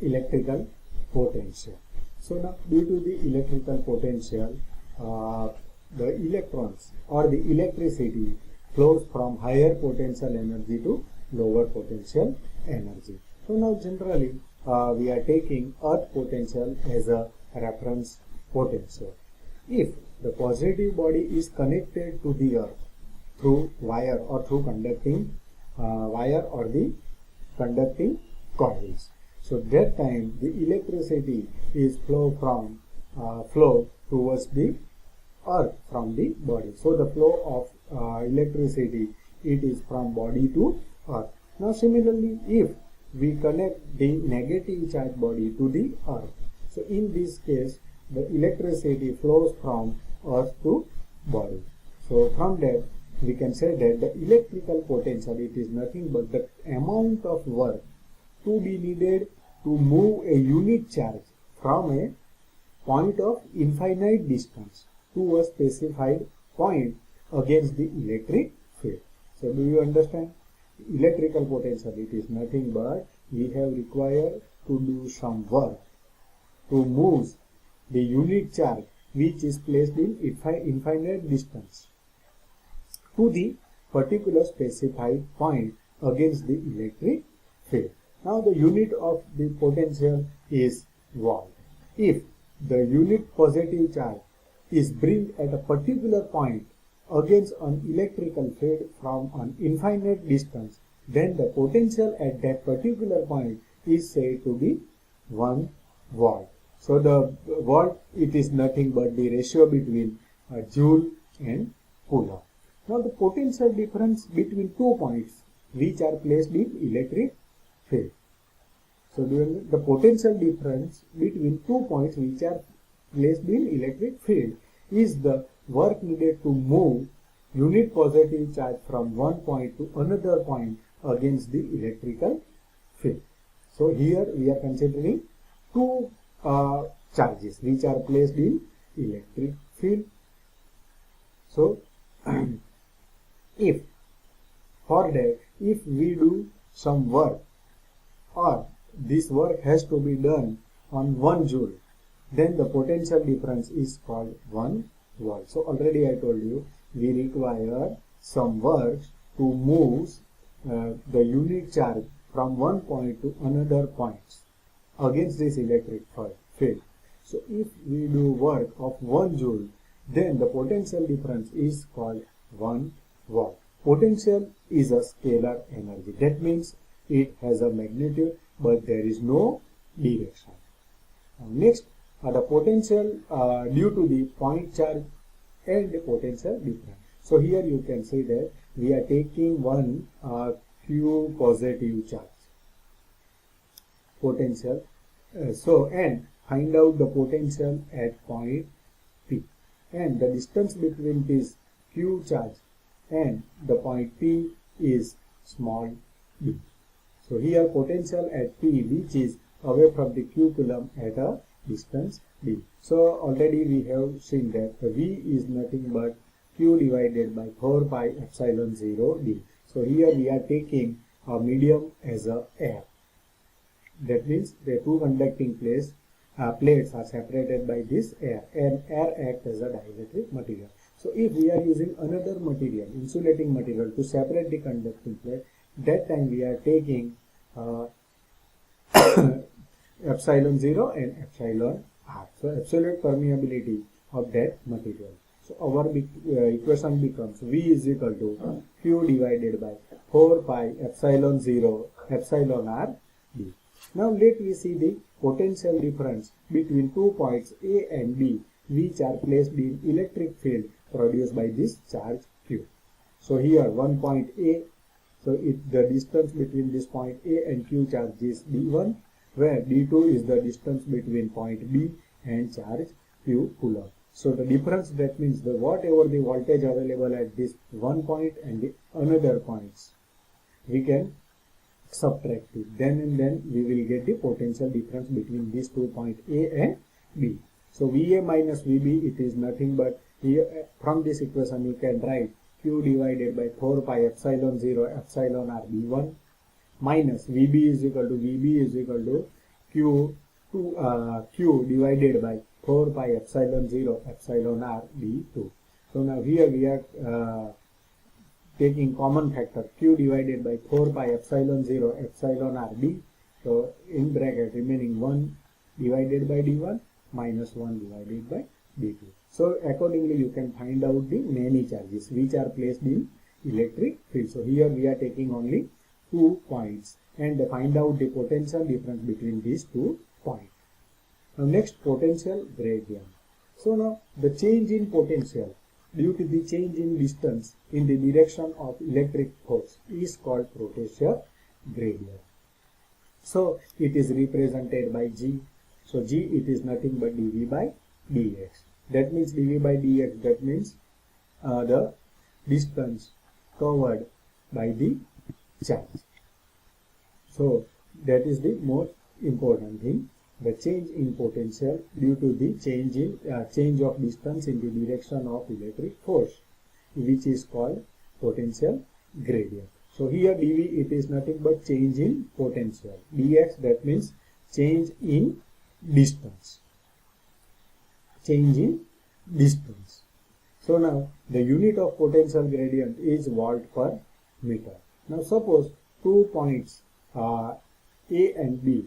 electrical potential. So now, due to the electrical potential, the electrons or the electricity flows from higher potential energy to lower potential energy. So now generally we are taking earth potential as a reference potential. If the positive body is connected to the earth through wire or through conducting wire or the conducting coils, so that time the electricity is flow towards the earth from the body. So the flow of electricity, it is from body to earth. Now similarly, if we connect the negative charge body to the earth, so in this case the electricity flows from earth to body. So from that we can say that the electrical potential, it is nothing but the amount of work to be needed to move a unit charge from a point of infinite distance to a specified point against the electric field. So do you understand? Electrical potential, it is nothing but we have required to do some work to move the unit charge which is placed in infinite distance to the particular specified point against the electric field. Now the unit of the potential is volt. If the unit positive charge is bring at a particular point against an electrical field from an infinite distance, then the potential at that particular point is said to be 1 volt. So the volt, it is nothing but the ratio between joule and coulomb. Now the potential difference between 2 points which are placed in electric field. So the potential difference between 2 points which are placed in electric field is the work needed to move unit positive charge from one point to another point against the electrical field. So here we are considering two charges which are placed in electric field. So if we do some work, or this work has to be done on 1 joule, then the potential difference is called 1 volt. So already I told you we require some work to move the unit charge from one point to another point against this electric field. So if we do work of 1 joule, then the potential difference is called 1 volt. Potential is a scalar energy. That means it has a magnitude, but there is no direction. Next, the potential due to the point charge and the potential difference. So here you can see that we are taking one Q positive charge potential. And find out the potential at point P, and the distance between this Q charge and the point P is small d. So here potential at P, which is away from the Q coulomb at a distance d. So already we have seen that V is nothing but Q divided by 4 pi epsilon 0 d. So here we are taking a medium as a air. That means the two conducting plates are separated by this air, and air acts as a dielectric material. So if we are using another material, insulating material, to separate the conducting plate, that time we are taking epsilon 0 and epsilon r. So absolute permeability of that material. So our equation becomes V is equal to Q divided by 4 pi epsilon 0 epsilon r d. Now let me see the potential difference between 2 points A and B which are placed in electric field produced by this charge Q. So here one point A, so the distance between this point A and Q charge is D1, where D2 is the distance between point B and charge Q coulomb. So the difference, that means the whatever the voltage available at this one point and the another points, we can subtract it. Then we will get the potential difference between these 2 points A and B. So VA minus VB, it is nothing but here from this equation you can write Q divided by 4 pi epsilon 0 epsilon r B1 minus VB is equal to Q divided by 4 pi epsilon 0 epsilon r d2. So now here we are taking common factor Q divided by 4 pi epsilon 0 epsilon r d. So in bracket remaining 1 divided by d1 minus 1 divided by d2. So accordingly you can find out the many charges which are placed in electric field. So here we are taking only 2 points and find out the potential difference between these 2 points. Now next, potential gradient. So now the change in potential due to the change in distance in the direction of electric force is called potential gradient. So it is represented by G. So G, it is nothing but dV by dx. That means dV by dx, that means the distance covered by the charge. So that is the most important thing. The change in potential due to the change of distance in the direction of electric force, which is called potential gradient. So here dV, it is nothing but change in potential. dx, that means change in distance. Change in distance. So now the unit of potential gradient is volt per meter. Now suppose 2 points A and B,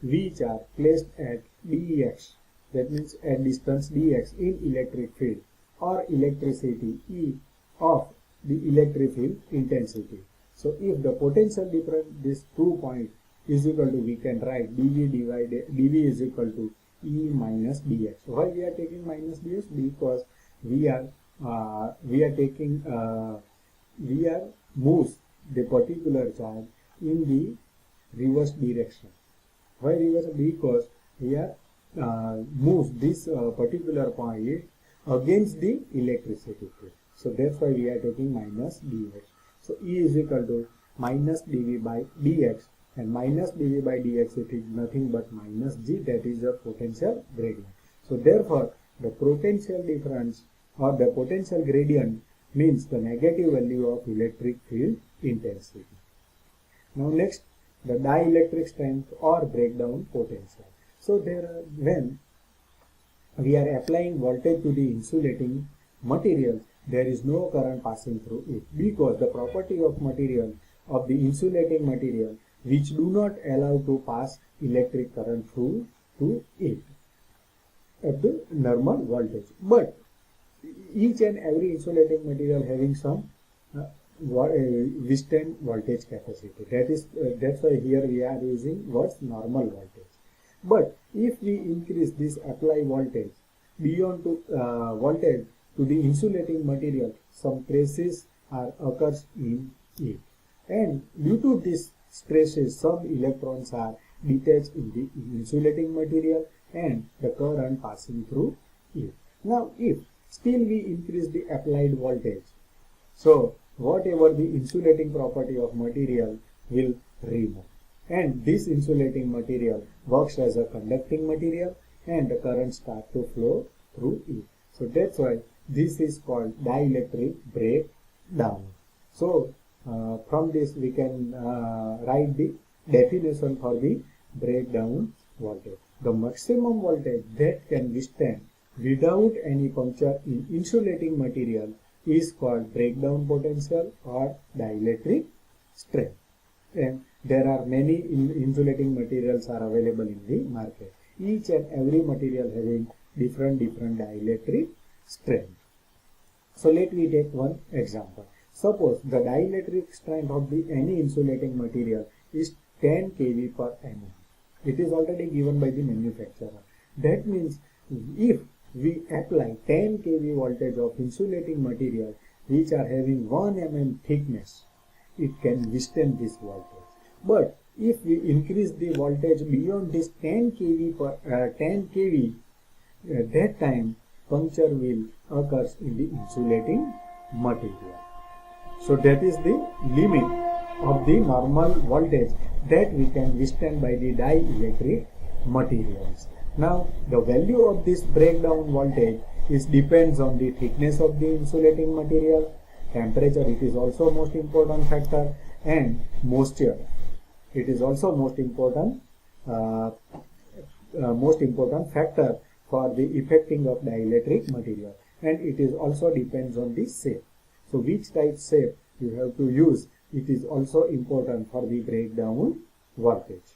which are placed at dx, that means at distance dx in electric field or electricity E of the electric field intensity. So if the potential difference these 2 points is equal to, we can write dV is equal to E minus dx. Why we are taking minus dx? Because we are moves the particular charge in the reverse direction. Why reverse? Because we are moves this particular point against the electricity field. So that's why we are taking minus dx. So E is equal to minus dV by dx, and minus dV by dx, it is nothing but minus G, that is the potential gradient. So therefore the potential difference or the potential gradient means the negative value of electric field intensity. Now next, the dielectric strength or breakdown potential. So when we are applying voltage to the insulating material, there is no current passing through it, because the property of material, of the insulating material, which do not allow to pass electric current through to it at the normal voltage. But each and every insulating material having some withstand voltage capacity. That's why here we are using what's normal voltage. But if we increase this applied voltage beyond to voltage to the insulating material, some stresses occurs in it, and due to these stresses, some electrons are detached in the insulating material and the current passing through it. Now, if still we increase the applied voltage, so whatever the insulating property of material will remove, and this insulating material works as a conducting material and the current starts to flow through it. So that's why this is called dielectric breakdown. So from this we can write the definition for the breakdown voltage. The maximum voltage that can withstand without any puncture in insulating material is called breakdown potential or dielectric strength. And there are many insulating materials are available in the market. Each and every material having different dielectric strength. So let me take one example. Suppose the dielectric strength of any insulating material is 10 kV per mm. It is already given by the manufacturer. That means if we apply 10 kV voltage of insulating material which are having 1 mm thickness, it can withstand this voltage. But if we increase the voltage beyond this 10 kV, that time puncture will occur in the insulating material. So that is the limit of the normal voltage that we can withstand by the dielectric materials. Now the value of this breakdown voltage depends on the thickness of the insulating material, temperature, it is also most important factor, and moisture, it is also most important uh, most important factor for the effecting of dielectric material, and it is also depends on the shape. So which type shape you have to use, it is also important for the breakdown voltage.